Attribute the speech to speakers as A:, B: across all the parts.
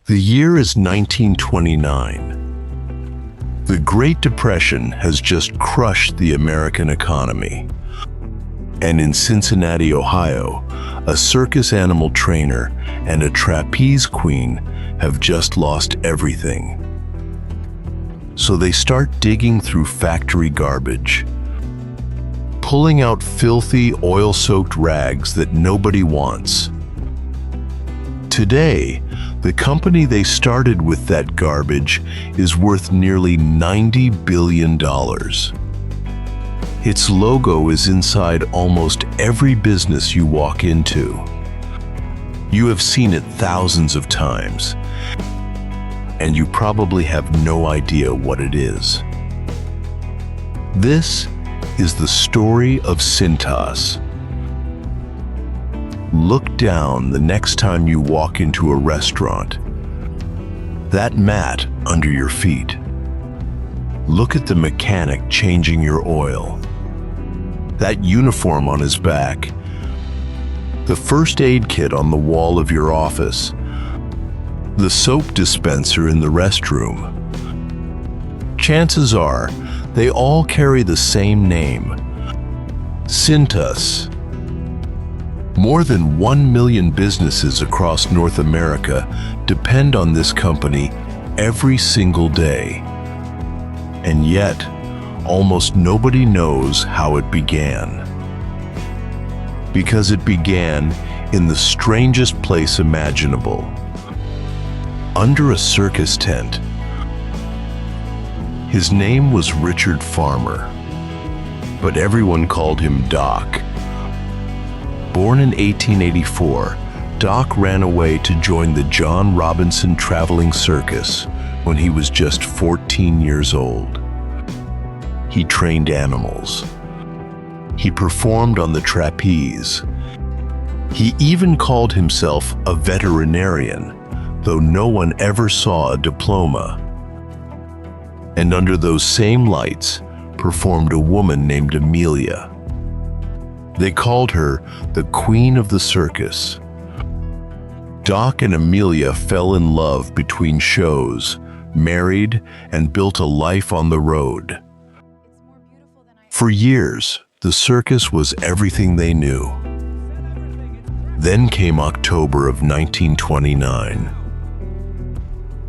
A: The year is 1929. The Great Depression has just crushed the American economy. And in Cincinnati, Ohio, a circus animal trainer and a trapeze queen have just lost everything. So they start digging through factory garbage, pulling out filthy, oil-soaked rags that nobody wants. Today, the company they started with that garbage is worth nearly $90 billion. Its logo is inside almost every business you walk into. You have seen it thousands of times, and you probably have no idea what it is. This is the story of Cintas. Look down the next time you walk into a restaurant. That mat under your feet. Look at the mechanic changing your oil. That uniform on his back. The first aid kit on the wall of your office. The soap dispenser in the restroom. Chances are, they all carry the same name: Cintas. More than 1 million businesses across North America depend on this company every single day. And yet, almost nobody knows how it began. Because it began in the strangest place imaginable. Under a circus tent. His name was Richard Farmer, but everyone called him Doc. Born in 1884, Doc ran away to join the John Robinson Traveling Circus when he was just 14 years old. He trained animals. He performed on the trapeze. He even called himself a veterinarian, though no one ever saw a diploma. And under those same lights performed a woman named Amelia. They called her the Queen of the Circus. Doc and Amelia fell in love between shows, married, and built a life on the road. For years, the circus was everything they knew. Then came October of 1929.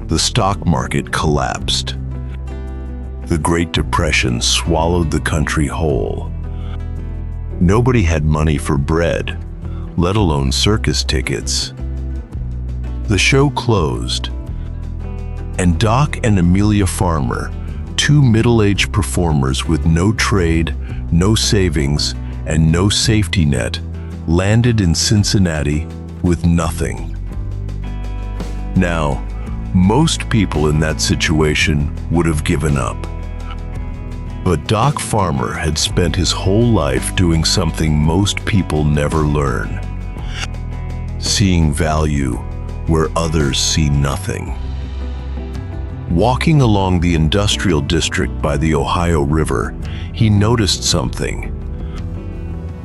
A: The stock market collapsed. The Great Depression swallowed the country whole. Nobody had money for bread, let alone circus tickets. The show closed, and Doc and Amelia Farmer, two middle-aged performers with no trade, no savings, and no safety net, landed in Cincinnati with nothing. Now, most people in that situation would have given up. But Doc Farmer had spent his whole life doing something most people never learn: seeing value where others see nothing. Walking along the industrial district by the Ohio River, he noticed something.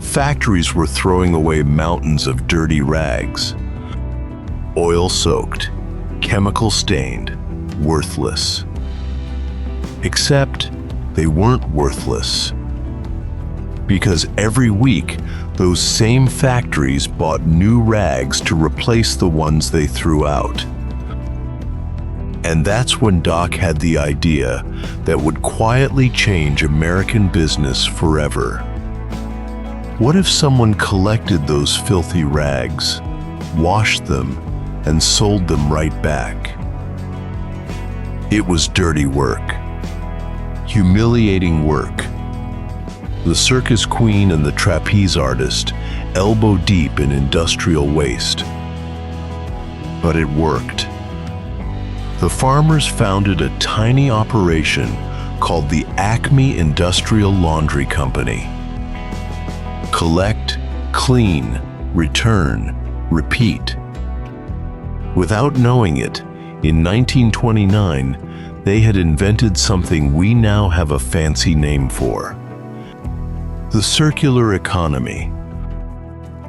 A: Factories were throwing away mountains of dirty rags. Oil-soaked, chemical-stained, worthless. Except they weren't worthless. Because every week, those same factories bought new rags to replace the ones they threw out. And that's when Doc had the idea that would quietly change American business forever. What if someone collected those filthy rags, washed them, and sold them right back? It was dirty work. Humiliating work. The circus queen and the trapeze artist elbow deep in industrial waste. But it worked. The farmers founded a tiny operation called the Acme Industrial Laundry Company. Collect, clean, return, repeat. Without knowing it, in 1929, they had invented something we now have a fancy name for: the circular economy.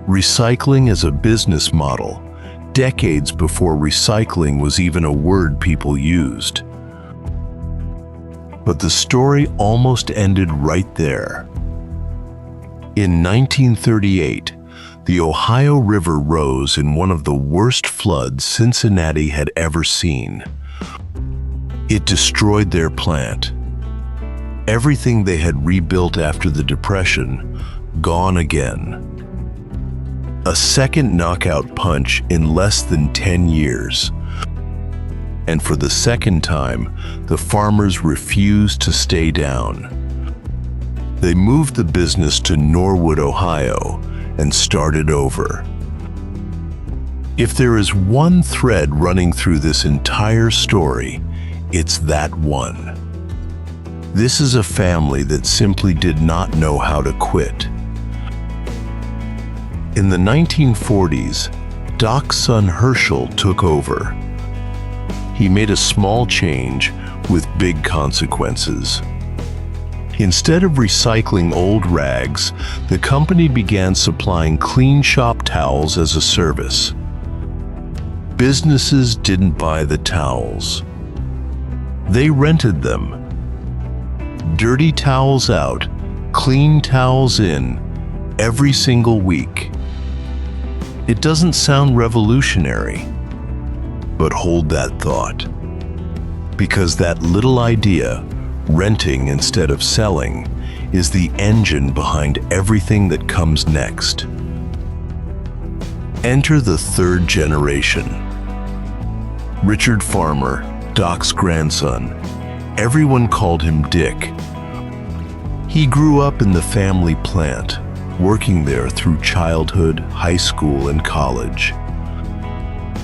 A: Recycling as a business model, decades before recycling was even a word people used. But the story almost ended right there. In 1938, the Ohio River rose in one of the worst floods Cincinnati had ever seen. It destroyed their plant. Everything they had rebuilt after the Depression, gone again. A second knockout punch in less than 10 years. And for the second time, the farmers refused to stay down. They moved the business to Norwood, Ohio, and started over. If there is one thread running through this entire story, it's that one. This is a family that simply did not know how to quit. In the 1940s, Doc's son Herschel took over. He made a small change with big consequences. Instead of recycling old rags, the company began supplying clean shop towels as a service. Businesses didn't buy the towels. They rented them. Dirty towels out, clean towels in, every single week. It doesn't sound revolutionary, but hold that thought. Because that little idea, renting instead of selling, is the engine behind everything that comes next. Enter the third generation. Richard Farmer, Doc's grandson. Everyone called him Dick. He grew up in the family plant, working there through childhood, high school, and college.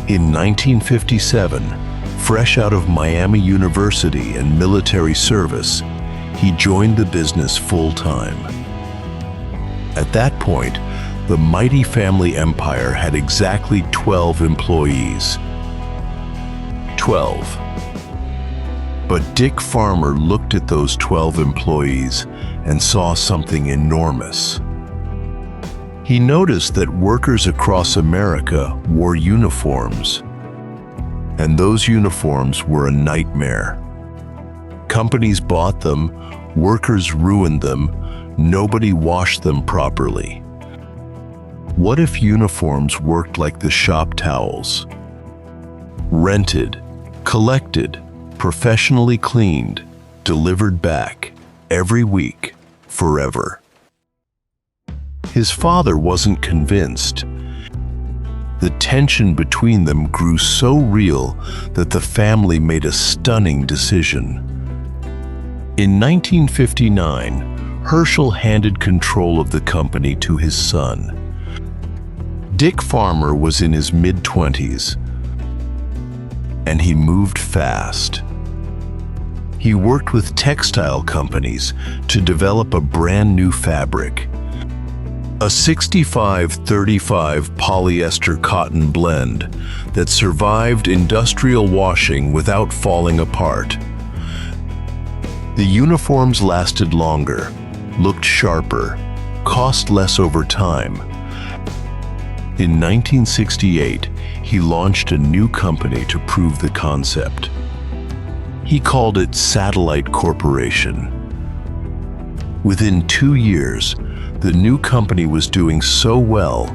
A: In 1957, fresh out of Miami University and military service, he joined the business full-time. At that point, the mighty family empire had exactly 12 employees. 12. But Dick Farmer looked at those 12 employees and saw something enormous. He noticed that workers across America wore uniforms, and those uniforms were a nightmare. Companies bought them, workers ruined them, nobody washed them properly. What if uniforms worked like the shop towels? Rented, collected, professionally cleaned, delivered back, every week, forever. His father wasn't convinced. The tension between them grew so real that the family made a stunning decision. In 1959, Herschel handed control of the company to his son. Dick Farmer was in his mid-20s, and he moved fast. He worked with textile companies to develop a brand new fabric, a 65-35 polyester cotton blend that survived industrial washing without falling apart. The uniforms lasted longer, looked sharper, cost less over time. In 1968, he launched a new company to prove the concept. He called it Satellite Corporation. Within 2 years, the new company was doing so well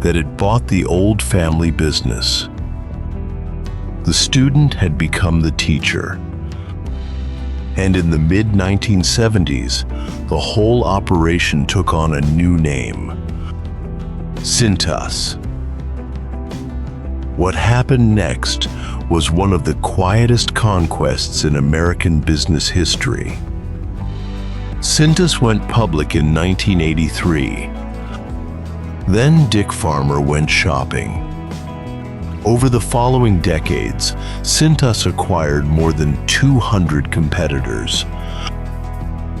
A: that it bought the old family business. The student had become the teacher. And in the mid-1970s, the whole operation took on a new name: Cintas. What happened next was one of the quietest conquests in American business history. Cintas went public in 1983. Then Dick Farmer went shopping. Over the following decades, Cintas acquired more than 200 competitors.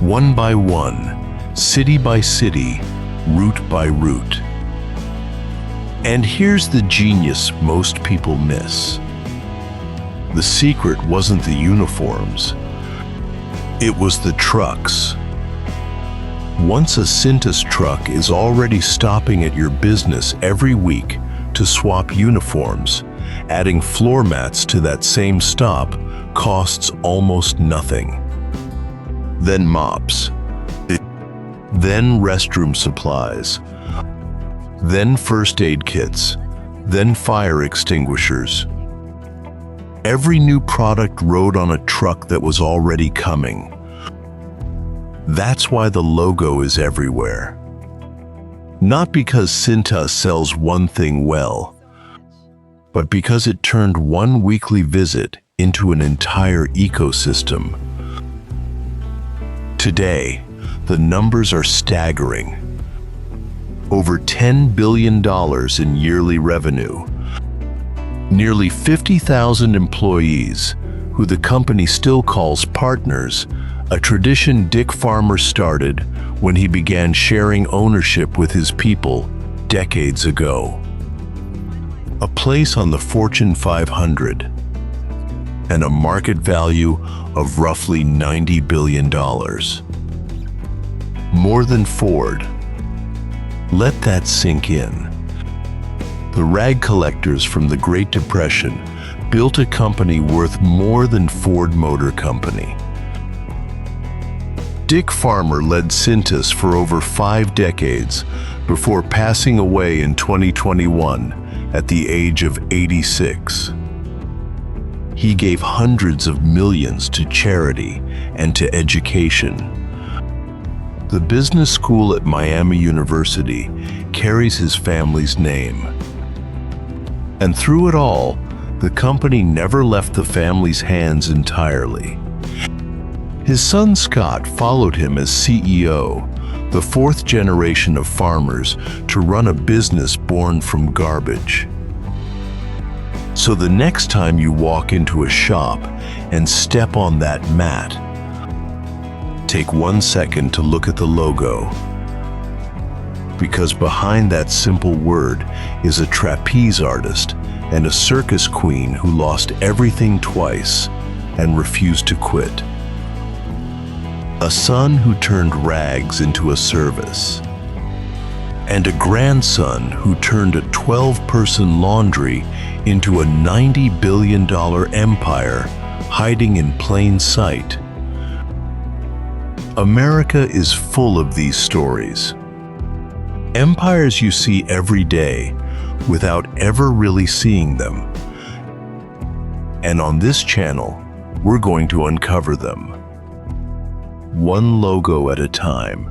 A: One by one, city by city, route by route. And here's the genius most people miss. The secret wasn't the uniforms. It was the trucks. Once a Cintas truck is already stopping at your business every week to to swap uniforms. Adding floor mats to that same stop costs almost nothing. Then mops. Then restroom supplies. Then first aid kits. Then fire extinguishers. Every new product rode on a truck that was already coming. That's why the logo is everywhere. Not because Cintas sells one thing well, but because it turned one weekly visit into an entire ecosystem. Today, the numbers are staggering. Over $10 billion in yearly revenue. Nearly 50,000 employees, who the company still calls partners, a tradition Dick Farmer started when he began sharing ownership with his people decades ago. A place on the Fortune 500 and a market value of roughly $90 billion. More than Ford. Let that sink in. The rag collectors from the Great Depression built a company worth more than Ford Motor Company. Dick Farmer led Cintas for over 5 decades before passing away in 2021 at the age of 86. He gave hundreds of millions to charity and to education. The business school at Miami University carries his family's name. And through it all, the company never left the family's hands entirely. His son Scott followed him as CEO, the 4th generation of farmers to run a business born from garbage. So the next time you walk into a shop and step on that mat, take 1 second to look at the logo. Because behind that simple word is a trapeze artist and a circus queen who lost everything twice and refused to quit. A son who turned rags into a service. And a grandson who turned a 12-person laundry into a $90 billion empire hiding in plain sight. America is full of these stories. Empires you see every day without ever really seeing them. And on this channel, we're going to uncover them. One logo at a time.